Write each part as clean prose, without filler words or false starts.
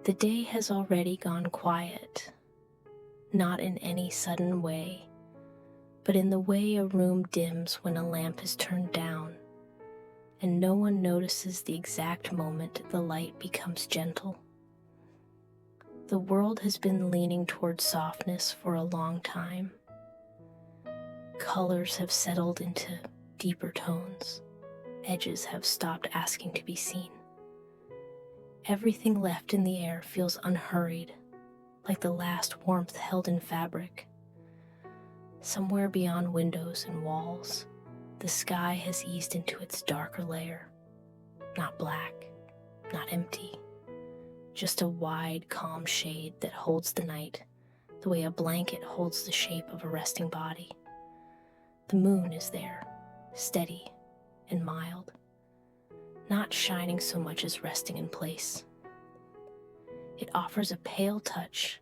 The day has already gone quiet, not in any sudden way, but in the way a room dims when a lamp is turned down, and no one notices the exact moment the light becomes gentle. The world has been leaning toward softness for a long time. Colors have settled into deeper tones. Edges have stopped asking to be seen. Everything left in the air feels unhurried, like the last warmth held in fabric. Somewhere beyond windows and walls, the sky has eased into its darker layer. Not black, not empty, just a wide, calm shade that holds the night, the way a blanket holds the shape of a resting body. The moon is there, steady and mild, not shining so much as resting in place. It offers a pale touch,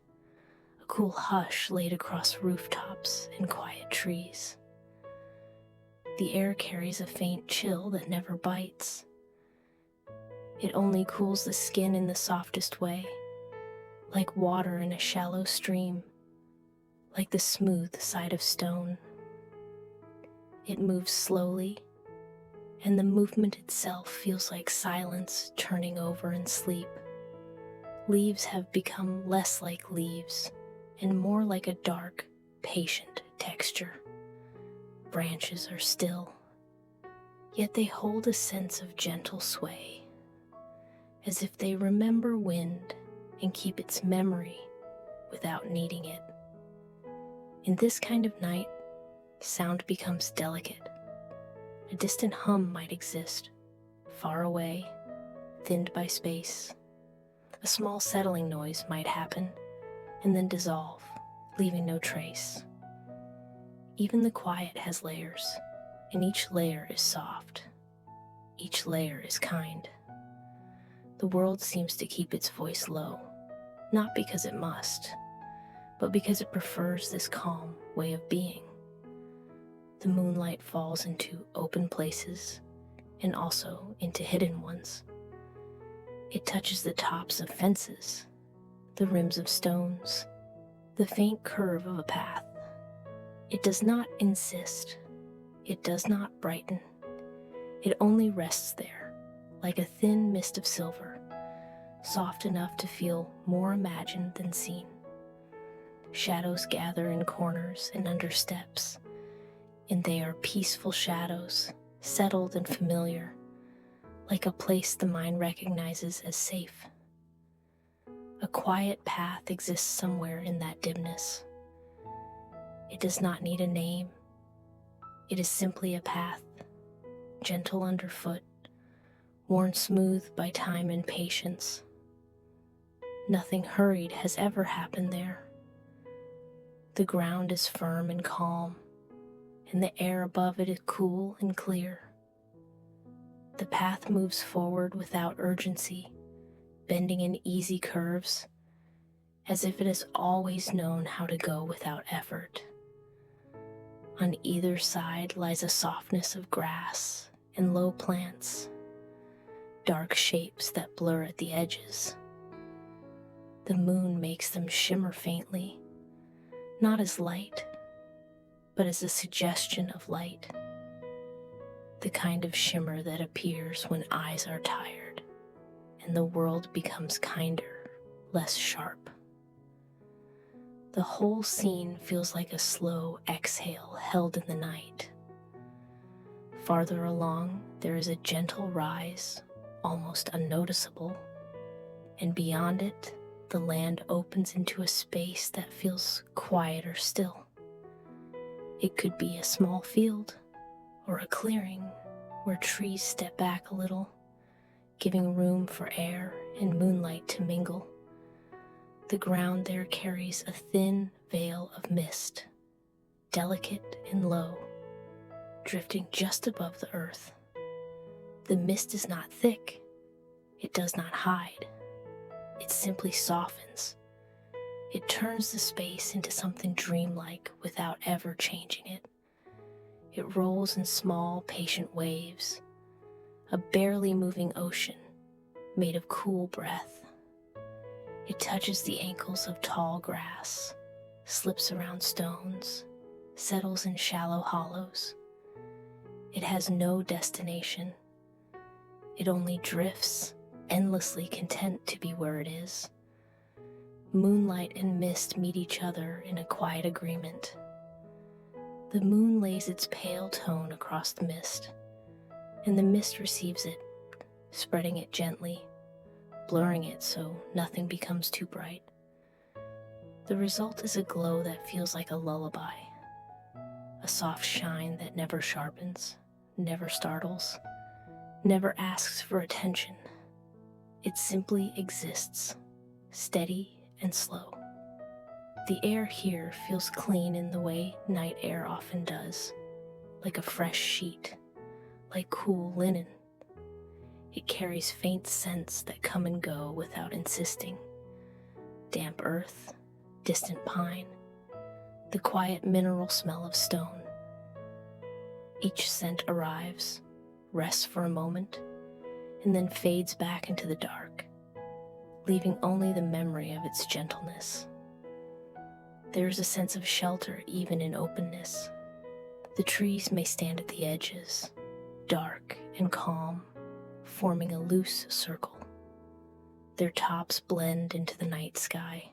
a cool hush laid across rooftops and quiet trees. The air carries a faint chill that never bites. It only cools the skin in the softest way, like water in a shallow stream, like the smooth side of stone. It moves slowly, and the movement itself feels like silence turning over in sleep. Leaves have become less like leaves and more like a dark, patient texture. Branches are still, yet they hold a sense of gentle sway, as if they remember wind and keep its memory without needing it. In this kind of night, sound becomes delicate. A distant hum might exist, far away, thinned by space. A small settling noise might happen, and then dissolve, leaving no trace. Even the quiet has layers, and each layer is soft. Each layer is kind. The world seems to keep its voice low, not because it must, but because it prefers this calm way of being. The moonlight falls into open places and also into hidden ones. It touches the tops of fences, the rims of stones, the faint curve of a path. It does not insist. It does not brighten. It only rests there, like a thin mist of silver, soft enough to feel more imagined than seen. Shadows gather in corners and under steps, and they are peaceful shadows, settled and familiar, like a place the mind recognizes as safe. A quiet path exists somewhere in that dimness. It does not need a name. It is simply a path, gentle underfoot, worn smooth by time and patience. Nothing hurried has ever happened there. The ground is firm and calm, and the air above it is cool and clear. The path moves forward without urgency, bending in easy curves, as if it has always known how to go without effort. On either side lies a softness of grass and low plants, dark shapes that blur at the edges. The moon makes them shimmer faintly, not as light, but as a suggestion of light. The kind of shimmer that appears when eyes are tired and the world becomes kinder, less sharp. The whole scene feels like a slow exhale held in the night. Farther along, there is a gentle rise, almost unnoticeable, and beyond it, the land opens into a space that feels quieter still. It could be a small field or a clearing where trees step back a little, giving room for air and moonlight to mingle. The ground there carries a thin veil of mist, delicate and low, drifting just above the earth. The mist is not thick. It does not hide. It simply softens. It turns the space into something dreamlike without ever changing it. It rolls in small, patient waves, a barely moving ocean made of cool breath. It touches the ankles of tall grass, slips around stones, settles in shallow hollows. It has no destination. It only drifts, endlessly content to be where it is. Moonlight and mist meet each other in a quiet agreement. The moon lays its pale tone across the mist, and the mist receives it, spreading it gently, blurring it so nothing becomes too bright. The result is a glow that feels like a lullaby, a soft shine that never sharpens, never startles, never asks for attention. It simply exists, steady and slow. The air here feels clean in the way night air often does, like a fresh sheet, like cool linen. It carries faint scents that come and go without insisting. Damp earth, distant pine, the quiet mineral smell of stone. Each scent arrives, rests for a moment, and then fades back into the dark, leaving only the memory of its gentleness. There is a sense of shelter even in openness. The trees may stand at the edges, dark and calm, forming a loose circle. Their tops blend into the night sky.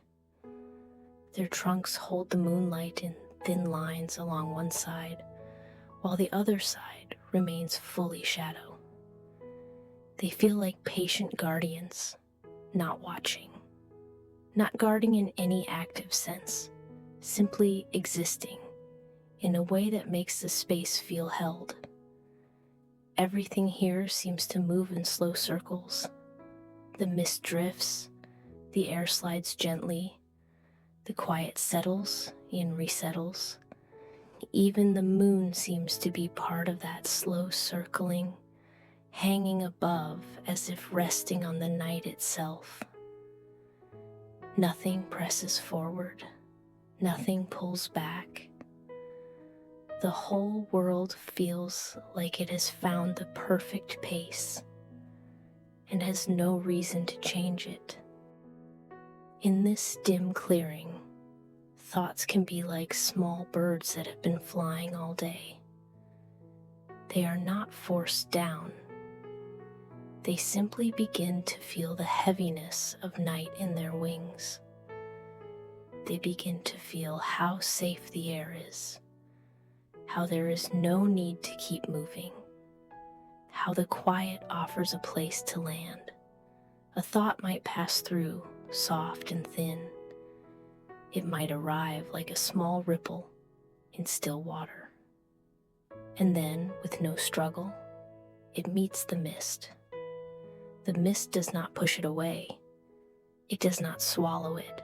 Their trunks hold the moonlight in thin lines along one side, while the other side remains fully shadow. They feel like patient guardians, not watching, not guarding in any active sense, simply existing in a way that makes the space feel held. Everything here seems to move in slow circles. The mist drifts, the air slides gently, the quiet settles and resettles. Even the moon seems to be part of that slow circling, hanging above as if resting on the night itself. Nothing presses forward, nothing pulls back. The whole world feels like it has found the perfect pace and has no reason to change it. In this dim clearing, thoughts can be like small birds that have been flying all day. They are not forced down. They simply begin to feel the heaviness of night in their wings. They begin to feel how safe the air is, how there is no need to keep moving, how the quiet offers a place to land. A thought might pass through, soft and thin. It might arrive like a small ripple in still water. And then, with no struggle, it meets the mist. The mist does not push it away. It does not swallow it.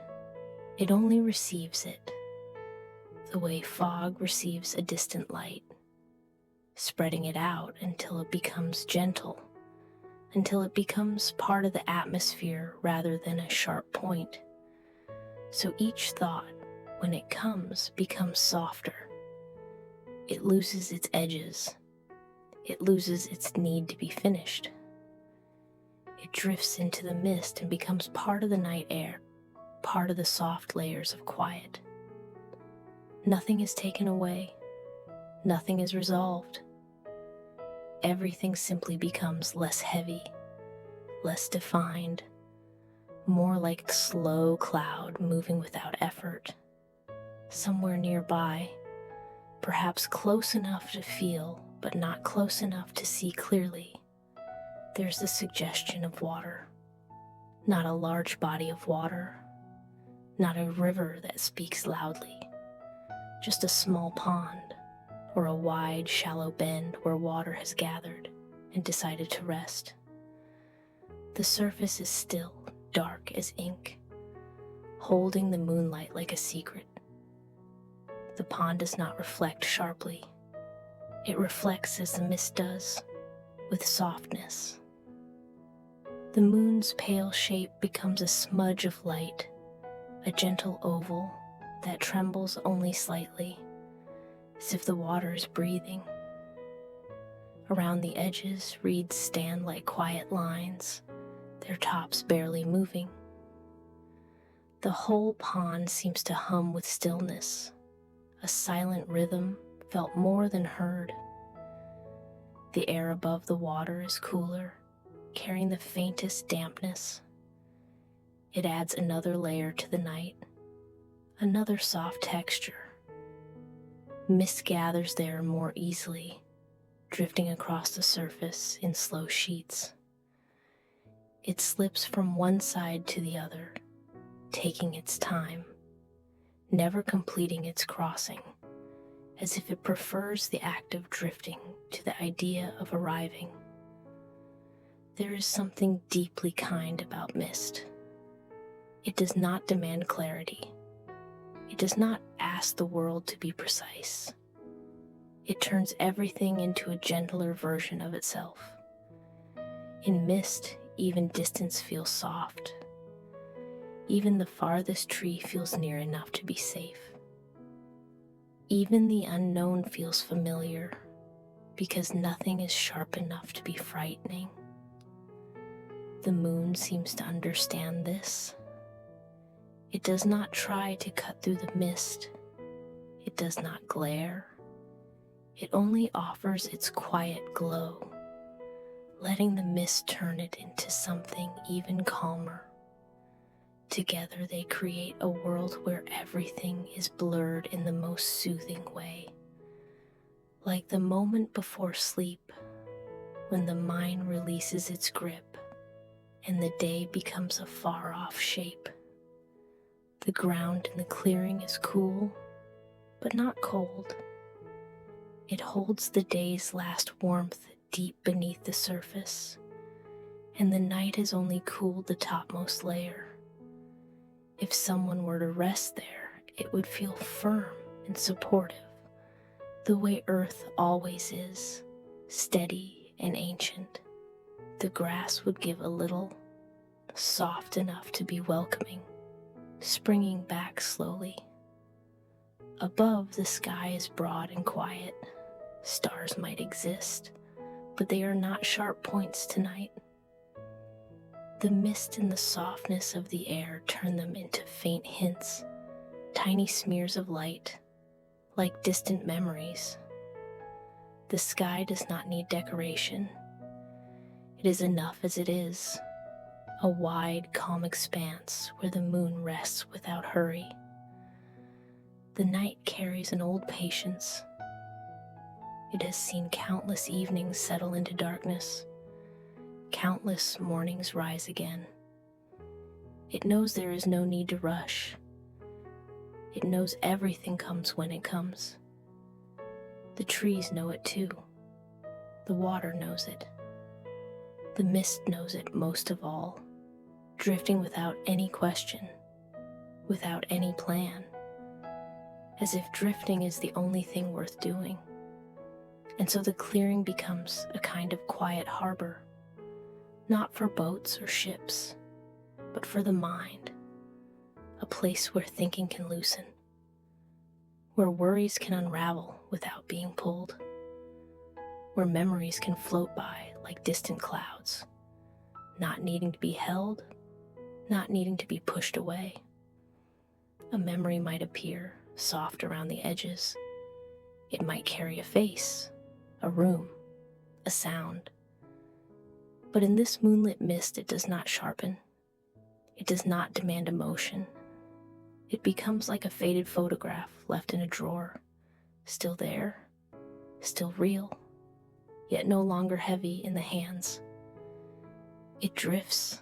It only receives it, the way fog receives a distant light, spreading it out until it becomes gentle, until it becomes part of the atmosphere rather than a sharp point. So each thought, when it comes, becomes softer. It loses its edges. It loses its need to be finished. It drifts into the mist and becomes part of the night air, part of the soft layers of quiet. Nothing is taken away. Nothing is resolved. Everything simply becomes less heavy, less defined, more like the slow cloud moving without effort. Somewhere nearby, perhaps close enough to feel, but not close enough to see clearly, there's the suggestion of water. Not a large body of water, not a river that speaks loudly, just a small pond or a wide, shallow bend where water has gathered and decided to rest. The surface is still, dark as ink, holding the moonlight like a secret. The pond does not reflect sharply. It reflects as the mist does, with softness. The moon's pale shape becomes a smudge of light, a gentle oval that trembles only slightly, as if the water is breathing. Around the edges, reeds stand like quiet lines, their tops barely moving. The whole pond seems to hum with stillness, a silent rhythm felt more than heard. The air above the water is cooler, carrying the faintest dampness. It adds another layer to the night, another soft texture. Mist gathers there more easily, drifting across the surface in slow sheets. It slips from one side to the other, taking its time, never completing its crossing, as if it prefers the act of drifting to the idea of arriving. There is something deeply kind about mist. It does not demand clarity. It does not ask the world to be precise. It turns everything into a gentler version of itself. In mist, even distance feels soft. Even the farthest tree feels near enough to be safe. Even the unknown feels familiar, because nothing is sharp enough to be frightening. The moon seems to understand this. It does not try to cut through the mist. It does not glare. It only offers its quiet glow, letting the mist turn it into something even calmer. Together they create a world where everything is blurred in the most soothing way, like the moment before sleep, when the mind releases its grip and the day becomes a far-off shape. The ground in the clearing is cool, but not cold. It holds the day's last warmth deep beneath the surface, and the night has only cooled the topmost layer. If someone were to rest there, it would feel firm and supportive, the way Earth always is, steady and ancient. The grass would give a little, soft enough to be welcoming, springing back slowly. Above, the sky is broad and quiet. Stars might exist, but they are not sharp points tonight. The mist and the softness of the air turn them into faint hints, tiny smears of light, like distant memories. The sky does not need decoration. It is enough as it is, a wide, calm expanse where the moon rests without hurry. The night carries an old patience. It has seen countless evenings settle into darkness, countless mornings rise again. It knows there is no need to rush. It knows everything comes when it comes. The trees know it too. The water knows it. The mist knows it most of all, drifting without any question, without any plan, as if drifting is the only thing worth doing. And so the clearing becomes a kind of quiet harbor, not for boats or ships, but for the mind, a place where thinking can loosen, where worries can unravel without being pulled, where memories can float by like distant clouds, not needing to be held, not needing to be pushed away. A memory might appear soft around the edges. It might carry a face, a room, a sound. But in this moonlit mist, it does not sharpen. It does not demand emotion. It becomes like a faded photograph left in a drawer, still there, still real, yet no longer heavy in the hands. It drifts,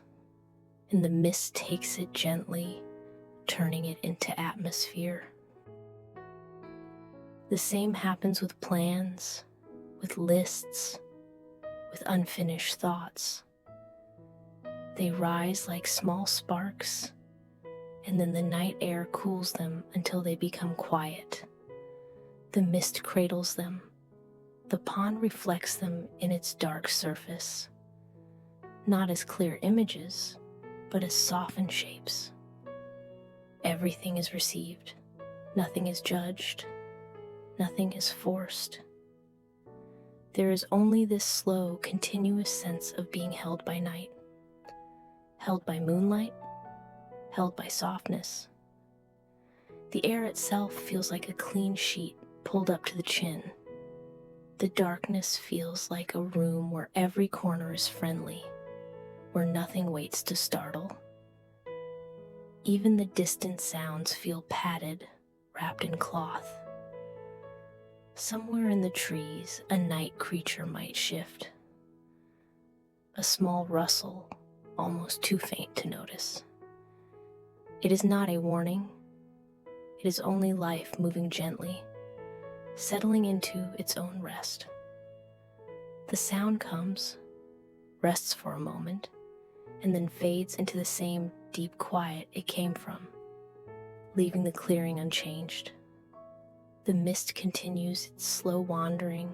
and the mist takes it gently, turning it into atmosphere. The same happens with plans, with lists, with unfinished thoughts. They rise like small sparks, and then the night air cools them until they become quiet. The mist cradles them. The pond reflects them in its dark surface, not as clear images, but as softened shapes. Everything is received. Nothing is judged. Nothing is forced. There is only this slow, continuous sense of being held by night, held by moonlight, held by softness. The air itself feels like a clean sheet pulled up to the chin. The darkness feels like a room where every corner is friendly, where nothing waits to startle. Even the distant sounds feel padded, wrapped in cloth. Somewhere in the trees, a night creature might shift. A small rustle, almost too faint to notice. It is not a warning. It is only life moving gently, settling into its own rest. The sound comes, rests for a moment, and then fades into the same deep quiet it came from, leaving the clearing unchanged. The mist continues its slow wandering.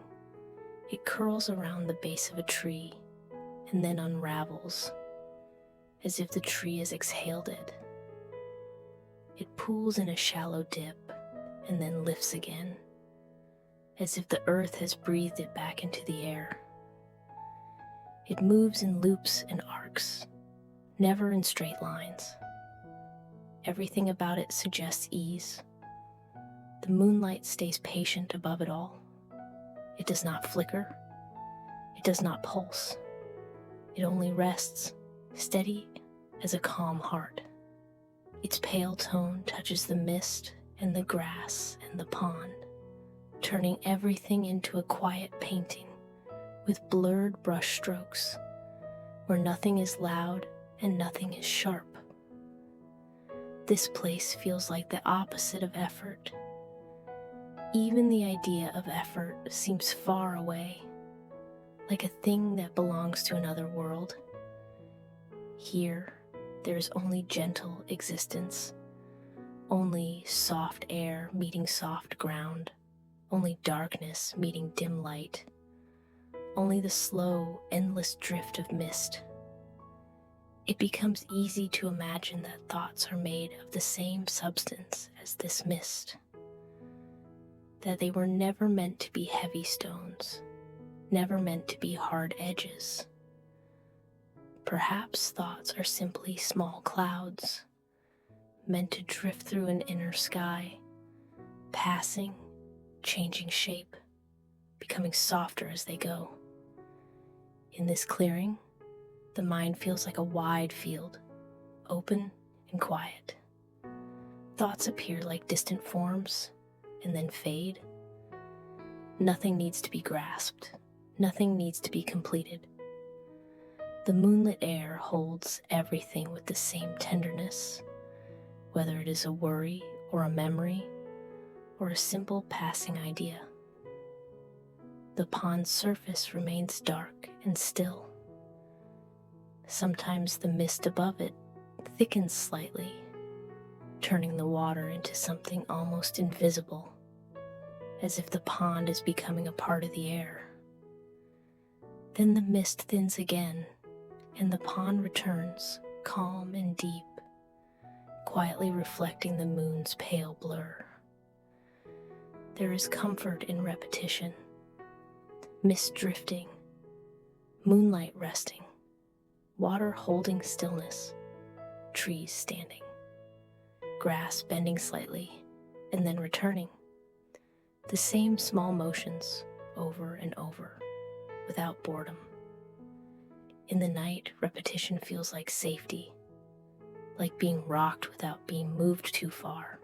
It curls around the base of a tree and then unravels, as if the tree has exhaled it. It pools in a shallow dip and then lifts again, as if the earth has breathed it back into the air. It moves in loops and arcs, never in straight lines. Everything about it suggests ease. The moonlight stays patient above it all. It does not flicker. It does not pulse. It only rests, steady as a calm heart. Its pale tone touches the mist and the grass and the pond, turning everything into a quiet painting with blurred brush strokes, where nothing is loud and nothing is sharp. This place feels like the opposite of effort. Even the idea of effort seems far away, like a thing that belongs to another world. Here, there is only gentle existence, only soft air meeting soft ground, only darkness meeting dim light, only the slow, endless drift of mist. It becomes easy to imagine that thoughts are made of the same substance as this mist, that they were never meant to be heavy stones, never meant to be hard edges. Perhaps thoughts are simply small clouds, meant to drift through an inner sky, passing, changing shape, becoming softer as they go. In this clearing, the mind feels like a wide field, open and quiet. Thoughts appear like distant forms and then fade. Nothing needs to be grasped. Nothing needs to be completed. The moonlit air holds everything with the same tenderness, whether it is a worry or a memory or a simple passing idea. The pond's surface remains dark and still. Sometimes the mist above it thickens slightly, turning the water into something almost invisible, as if the pond is becoming a part of the air. Then the mist thins again, and the pond returns, calm and deep, quietly reflecting the moon's pale blur. There is comfort in repetition, mist drifting, moonlight resting, water holding stillness, trees standing, grass bending slightly, and then returning. The same small motions over and over, without boredom. In the night, repetition feels like safety, like being rocked without being moved too far.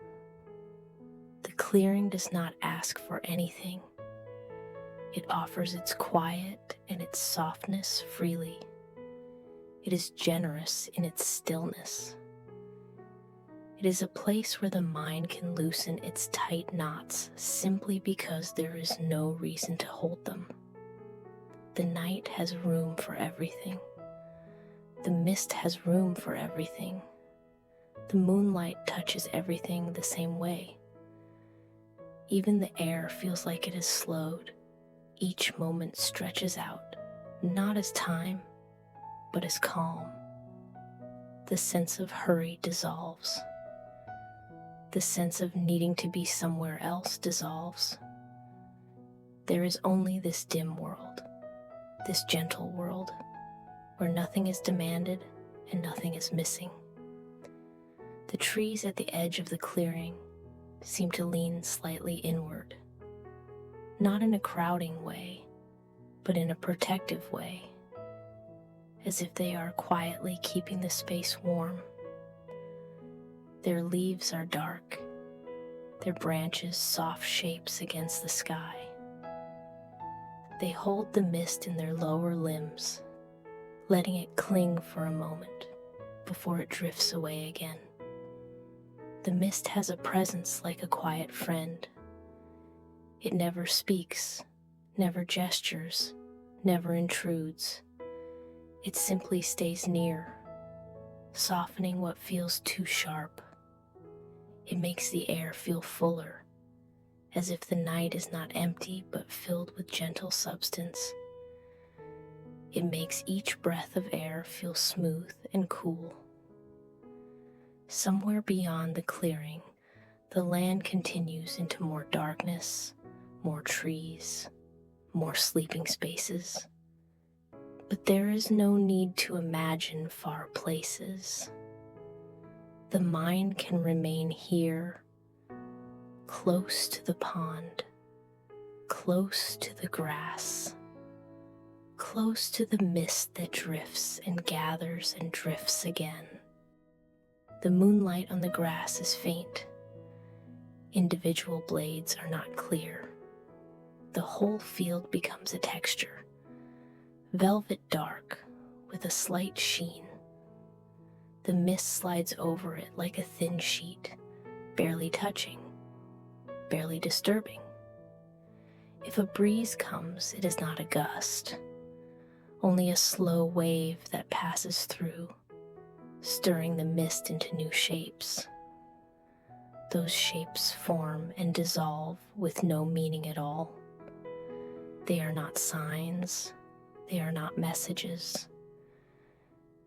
The clearing does not ask for anything. It offers its quiet and its softness freely. It is generous in its stillness. It is a place where the mind can loosen its tight knots simply because there is no reason to hold them. The night has room for everything. The mist has room for everything. The moonlight touches everything the same way. Even the air feels like it has slowed. Each moment stretches out, not as time, but as calm. The sense of hurry dissolves. The sense of needing to be somewhere else dissolves. There is only this dim world, this gentle world, where nothing is demanded and nothing is missing. The trees at the edge of the clearing seem to lean slightly inward, not in a crowding way, but in a protective way, as if they are quietly keeping the space warm. Their leaves are dark, their branches soft shapes against the sky. They hold the mist in their lower limbs, letting it cling for a moment before it drifts away again. The mist has a presence like a quiet friend. It never speaks, never gestures, never intrudes. It simply stays near, softening what feels too sharp. It makes the air feel fuller, as if the night is not empty but filled with gentle substance. It makes each breath of air feel smooth and cool. Somewhere beyond the clearing, the land continues into more darkness, more trees, more sleeping spaces. But there is no need to imagine far places. The mind can remain here, close to the pond, close to the grass, close to the mist that drifts and gathers and drifts again. The moonlight on the grass is faint. Individual blades are not clear. The whole field becomes a texture, velvet dark with a slight sheen. The mist slides over it like a thin sheet, barely touching, barely disturbing. If a breeze comes, it is not a gust, only a slow wave that passes through, stirring the mist into new shapes. Those shapes form and dissolve with no meaning at all. They are not signs, they are not messages.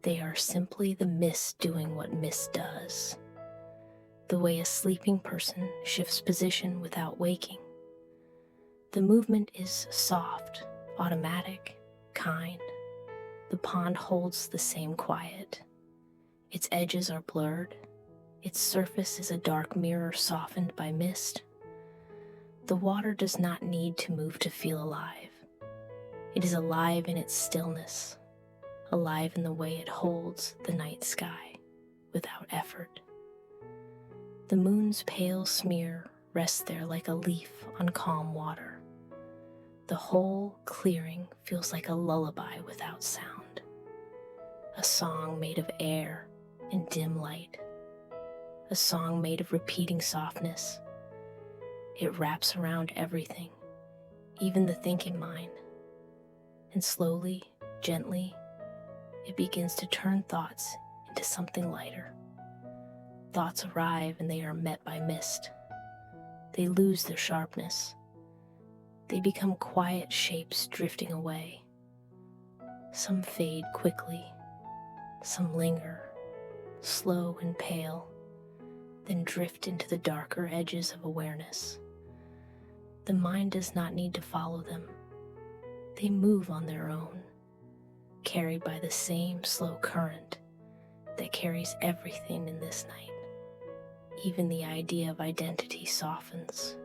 They are simply the mist doing what mist does, the way a sleeping person shifts position without waking. The movement is soft, automatic, kind. The pond holds the same quiet. Its edges are blurred. Its surface is a dark mirror softened by mist. The water does not need to move to feel alive. It is alive in its stillness, alive in the way it holds the night sky without effort. The moon's pale smear rests there like a leaf on calm water. The whole clearing feels like a lullaby without sound, a song made of air and dim light, a song made of repeating softness. It wraps around everything, even the thinking mind, and slowly, gently, it begins to turn thoughts into something lighter. Thoughts arrive and they are met by mist. They lose their sharpness. They become quiet shapes drifting away. Some fade quickly, some linger, slow and pale, then drift into the darker edges of awareness. The mind does not need to follow them. They move on their own, carried by the same slow current that carries everything in this night. Even the idea of identity softens,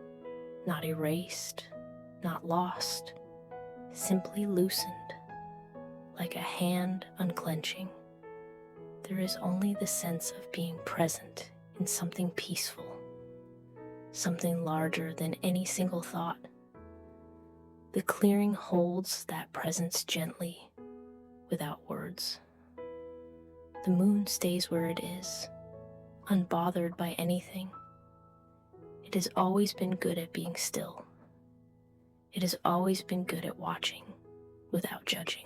not erased, not lost, simply loosened, like a hand unclenching. There is only the sense of being present in something peaceful, something larger than any single thought. The clearing holds that presence gently, without words. The moon stays where it is, unbothered by anything. It has always been good at being still. It has always been good at watching, without judging.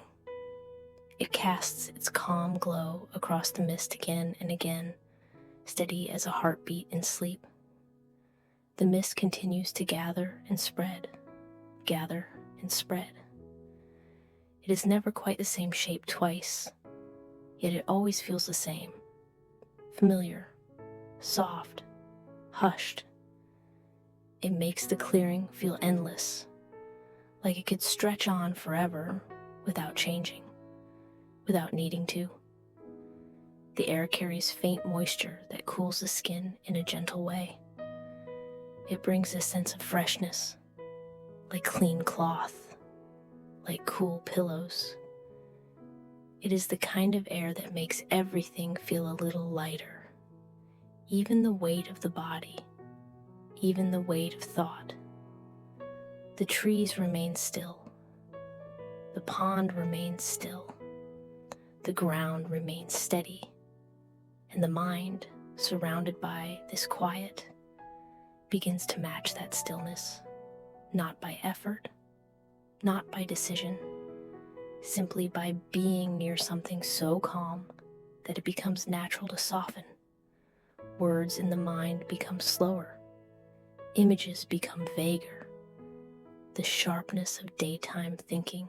It casts its calm glow across the mist again and again, steady as a heartbeat in sleep. The mist continues to gather and spread, gather and spread. It is never quite the same shape twice, yet it always feels the same. Familiar, soft, hushed. It makes the clearing feel endless, like it could stretch on forever without changing, without needing to. The air carries faint moisture that cools the skin in a gentle way. It brings a sense of freshness, like clean cloth, like cool pillows. It is the kind of air that makes everything feel a little lighter, even the weight of the body, even the weight of thought. The trees remain still. The pond remains still. The ground remains steady. And the mind, surrounded by this quiet, begins to match that stillness, not by effort, not by decision, simply by being near something so calm that it becomes natural to soften. Words in the mind become slower. Images become vaguer. The sharpness of daytime thinking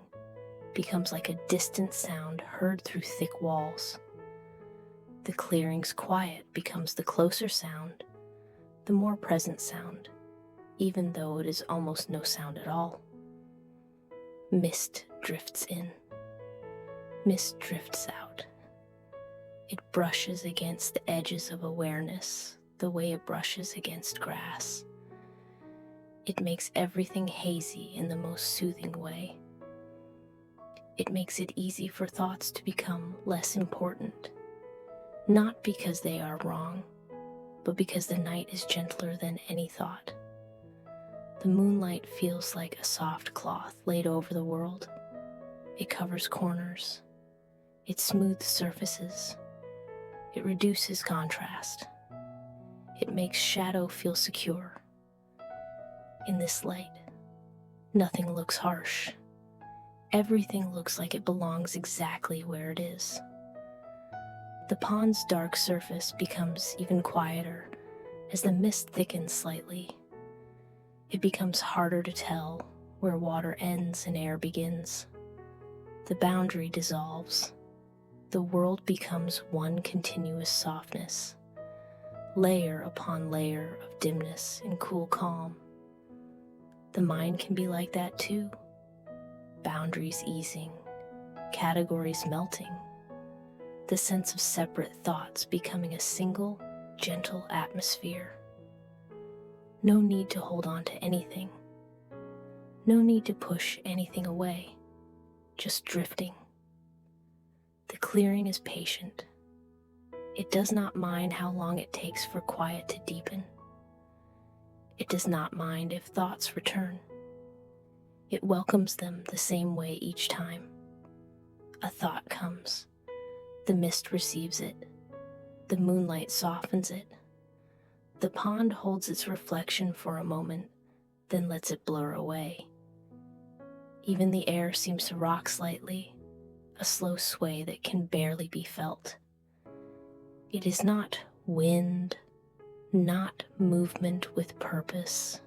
becomes like a distant sound heard through thick walls. The clearing's quiet becomes the closer sound, the more present sound, even though it is almost no sound at all. Mist drifts in. Mist drifts out. It brushes against the edges of awareness, the way it brushes against grass. It makes everything hazy in the most soothing way. It makes it easy for thoughts to become less important, not because they are wrong, but because the night is gentler than any thought. The moonlight feels like a soft cloth laid over the world. It covers corners. It smooths surfaces. It reduces contrast. It makes shadow feel secure. In this light, nothing looks harsh. Everything looks like it belongs exactly where it is. The pond's dark surface becomes even quieter as the mist thickens slightly. It becomes harder to tell where water ends and air begins. The boundary dissolves. The world becomes one continuous softness, layer upon layer of dimness and cool calm. The mind can be like that too. Boundaries easing, categories melting, the sense of separate thoughts becoming a single, gentle atmosphere. No need to hold on to anything. No need to push anything away, just drifting. The clearing is patient. It does not mind how long it takes for quiet to deepen. It does not mind if thoughts return. It welcomes them the same way each time. A thought comes. The mist receives it. The moonlight softens it. The pond holds its reflection for a moment, then lets it blur away. Even the air seems to rock slightly, a slow sway that can barely be felt. It is not wind, not movement with purpose,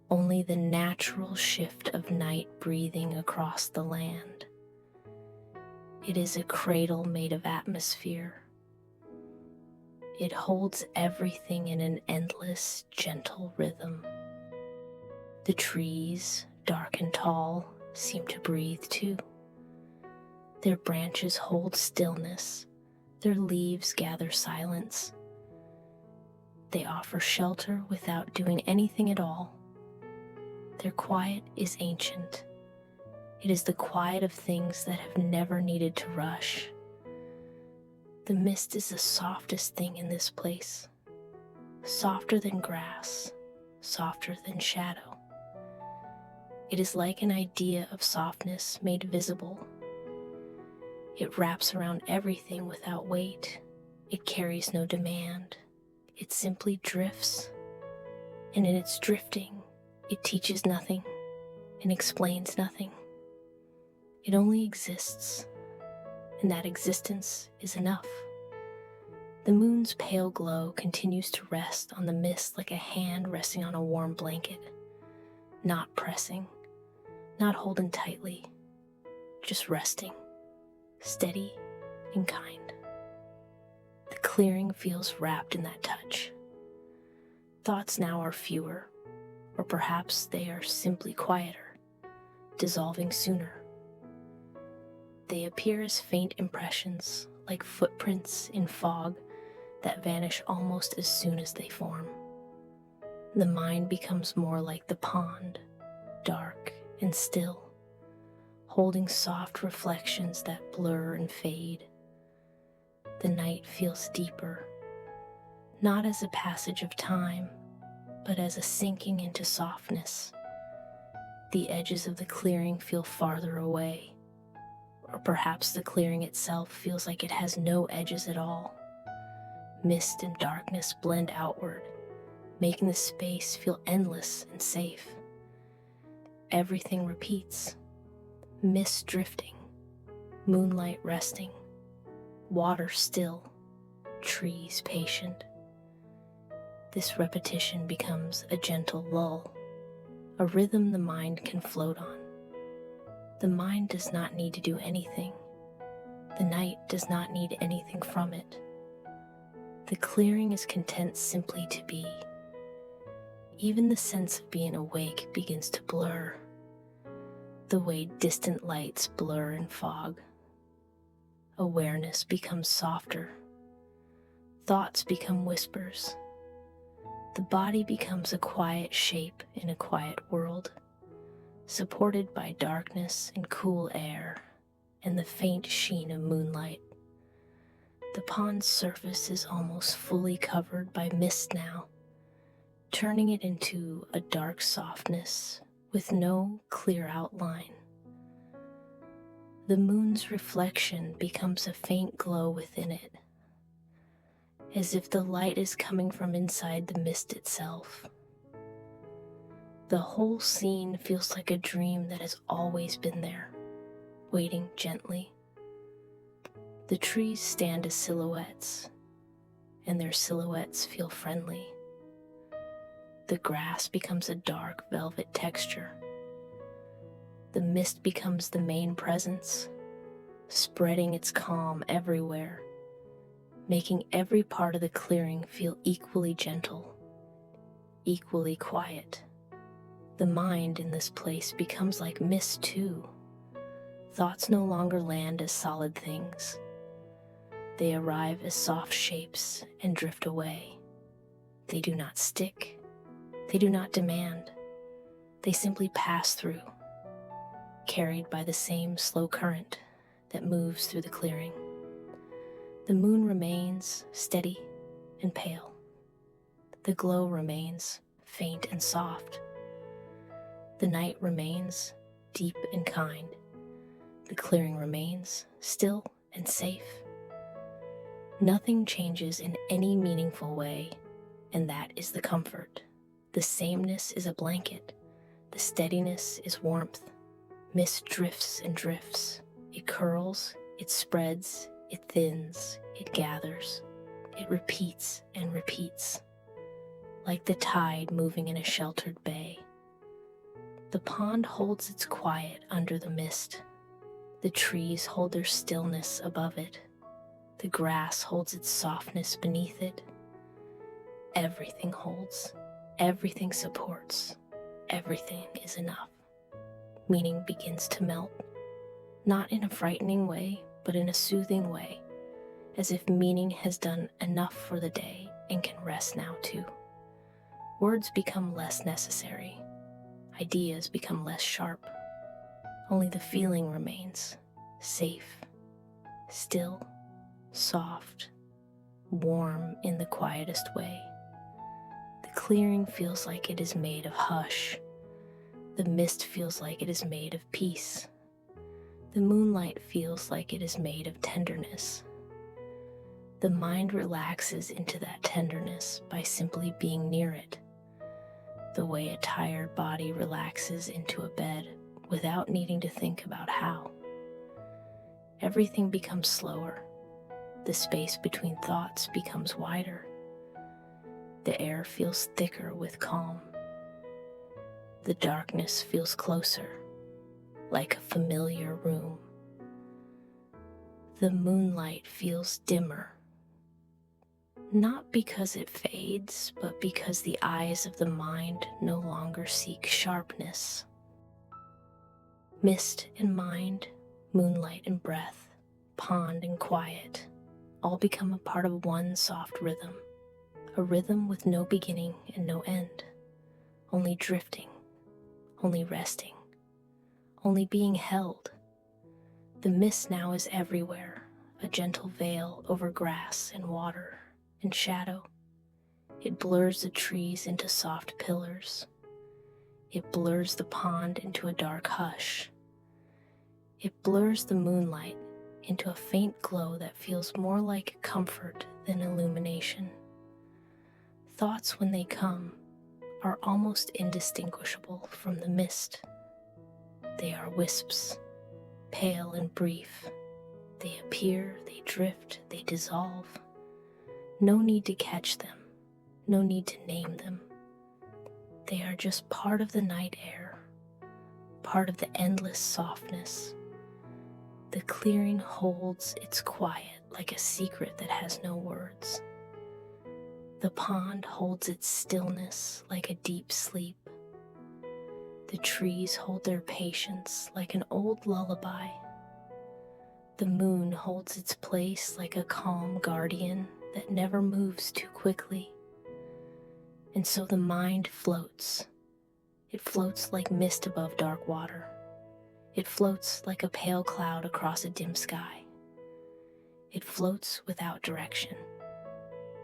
only the natural shift of night breathing across the land. It is a cradle made of atmosphere. It holds everything in an endless, gentle rhythm. The trees, dark and tall, seem to breathe too. Their branches hold stillness. Their leaves gather silence. They offer shelter without doing anything at all. Their quiet is ancient. It is the quiet of things that have never needed to rush. The mist is the softest thing in this place, softer than grass, softer than shadow. It is like an idea of softness made visible. It wraps around everything without weight. It carries no demand. It simply drifts. And in its drifting, it teaches nothing and explains nothing. It only exists, and that existence is enough. The moon's pale glow continues to rest on the mist like a hand resting on a warm blanket, not pressing, not holding tightly, just resting, steady and kind. The clearing feels wrapped in that touch. Thoughts now are fewer, or perhaps they are simply quieter, dissolving sooner. They appear as faint impressions, like footprints in fog that vanish almost as soon as they form. The mind becomes more like the pond, dark and still, holding soft reflections that blur and fade. The night feels deeper, not as a passage of time, but as a sinking into softness. The edges of the clearing feel farther away, or perhaps the clearing itself feels like it has no edges at all. Mist and darkness blend outward, making the space feel endless and safe. Everything repeats. Mist drifting, moonlight resting, water still, trees patient. This repetition becomes a gentle lull, a rhythm the mind can float on. The mind does not need to do anything. The night does not need anything from it. The clearing is content simply to be. Even the sense of being awake begins to blur, the way distant lights blur in fog. Awareness becomes softer. Thoughts become whispers. The body becomes a quiet shape in a quiet world, supported by darkness and cool air and the faint sheen of moonlight. The pond's surface is almost fully covered by mist now, turning it into a dark softness with no clear outline. The moon's reflection becomes a faint glow within it, as if the light is coming from inside the mist itself. The whole scene feels like a dream that has always been there, waiting gently. The trees stand as silhouettes, and their silhouettes feel friendly. The grass becomes a dark velvet texture. The mist becomes the main presence, spreading its calm everywhere, making every part of the clearing feel equally gentle, equally quiet. The mind in this place becomes like mist too. Thoughts no longer land as solid things. They arrive as soft shapes and drift away. They do not stick. They do not demand. They simply pass through, carried by the same slow current that moves through the clearing. The moon remains steady and pale. The glow remains faint and soft. The night remains deep and kind. The clearing remains still and safe. Nothing changes in any meaningful way, and that is the comfort. The sameness is a blanket. The steadiness is warmth. Mist drifts and drifts. It curls, it spreads, it thins, it gathers. It repeats and repeats, like the tide moving in a sheltered bay. The pond holds its quiet under the mist. The trees hold their stillness above it. The grass holds its softness beneath it. Everything holds. Everything supports. Everything is enough. Meaning begins to melt, not in a frightening way, but in a soothing way, as if meaning has done enough for the day and can rest now too. Words become less necessary. Ideas become less sharp. Only the feeling remains, safe, still, soft, warm in the quietest way. The clearing feels like it is made of hush. The mist feels like it is made of peace. The moonlight feels like it is made of tenderness. The mind relaxes into that tenderness by simply being near it, the way a tired body relaxes into a bed without needing to think about how. Everything becomes slower. The space between thoughts becomes wider. The air feels thicker with calm. The darkness feels closer, like a familiar room. The moonlight feels dimmer, not because it fades, but because the eyes of the mind no longer seek sharpness. Mist and mind, moonlight and breath, pond and quiet, all become a part of one soft rhythm, a rhythm with no beginning and no end, only drifting, only resting, only being held. The mist now is everywhere, a gentle veil over grass and water and shadow. It blurs the trees into soft pillars. It blurs the pond into a dark hush. It blurs the moonlight into a faint glow that feels more like comfort than illumination. Thoughts, when they come, are almost indistinguishable from the mist. They are wisps, pale and brief. They appear, they drift, they dissolve. No need to catch them, no need to name them. They are just part of the night air, part of the endless softness. The clearing holds its quiet like a secret that has no words. The pond holds its stillness like a deep sleep. The trees hold their patience like an old lullaby. The moon holds its place like a calm guardian that never moves too quickly. And so the mind floats. It floats like mist above dark water. It floats like a pale cloud across a dim sky. It floats without direction,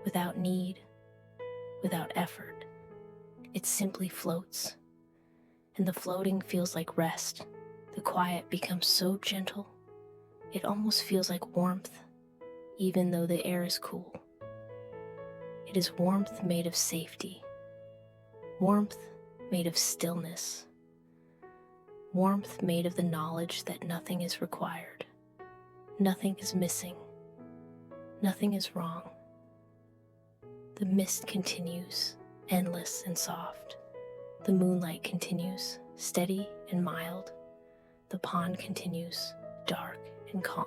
without need, without effort. It simply floats. And the floating feels like rest. The quiet becomes so gentle, it almost feels like warmth, even though the air is cool. It is warmth made of safety, warmth made of stillness, warmth made of the knowledge that nothing is required, nothing is missing, nothing is wrong. The mist continues, endless and soft. The moonlight continues, steady and mild. The pond continues, dark and calm.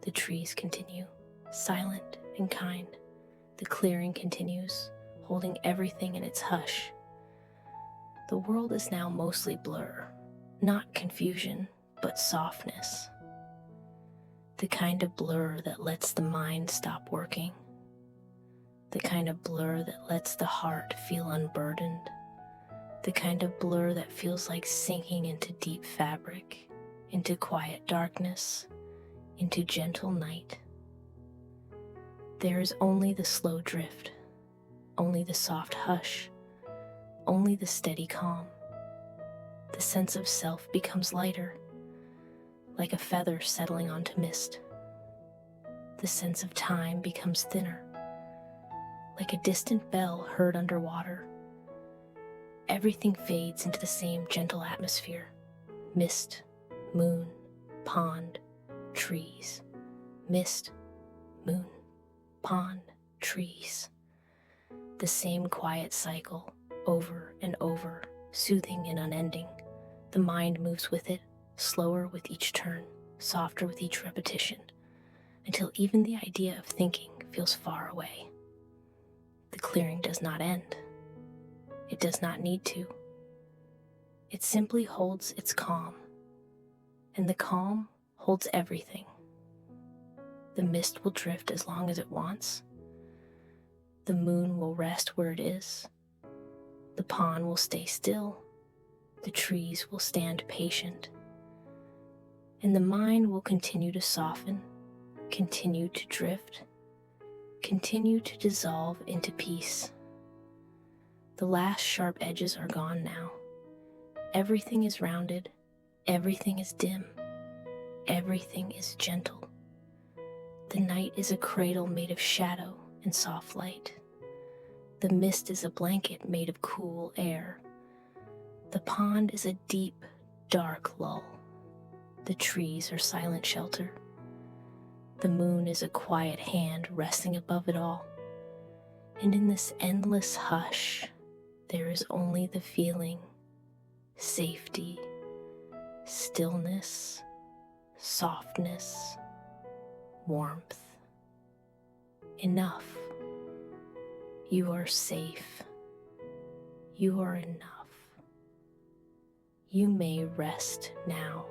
The trees continue, silent and kind. The clearing continues, holding everything in its hush. The world is now mostly blur, not confusion, but softness. The kind of blur that lets the mind stop working. The kind of blur that lets the heart feel unburdened. The kind of blur that feels like sinking into deep fabric, into quiet darkness, into gentle night. There is only the slow drift, only the soft hush, only the steady calm. The sense of self becomes lighter, like a feather settling onto mist. The sense of time becomes thinner, like a distant bell heard underwater. Everything fades into the same gentle atmosphere. Mist, moon, pond, trees. Mist, moon, pond, trees. The same quiet cycle, over and over, soothing and unending. The mind moves with it, slower with each turn, softer with each repetition, until even the idea of thinking feels far away. The clearing does not end. It does not need to. It simply holds its calm, and the calm holds everything. The mist will drift as long as it wants. The moon will rest where it is. The pond will stay still. The trees will stand patient. And the mind will continue to soften, continue to drift, continue to dissolve into peace. The last sharp edges are gone now. Everything is rounded, everything is dim, everything is gentle. The night is a cradle made of shadow and soft light. The mist is a blanket made of cool air. The pond is a deep, dark lull. The trees are silent shelter. The moon is a quiet hand resting above it all. And in this endless hush, there is only the feeling, safety, stillness, softness, warmth. Enough. You are safe. You are enough. You may rest now.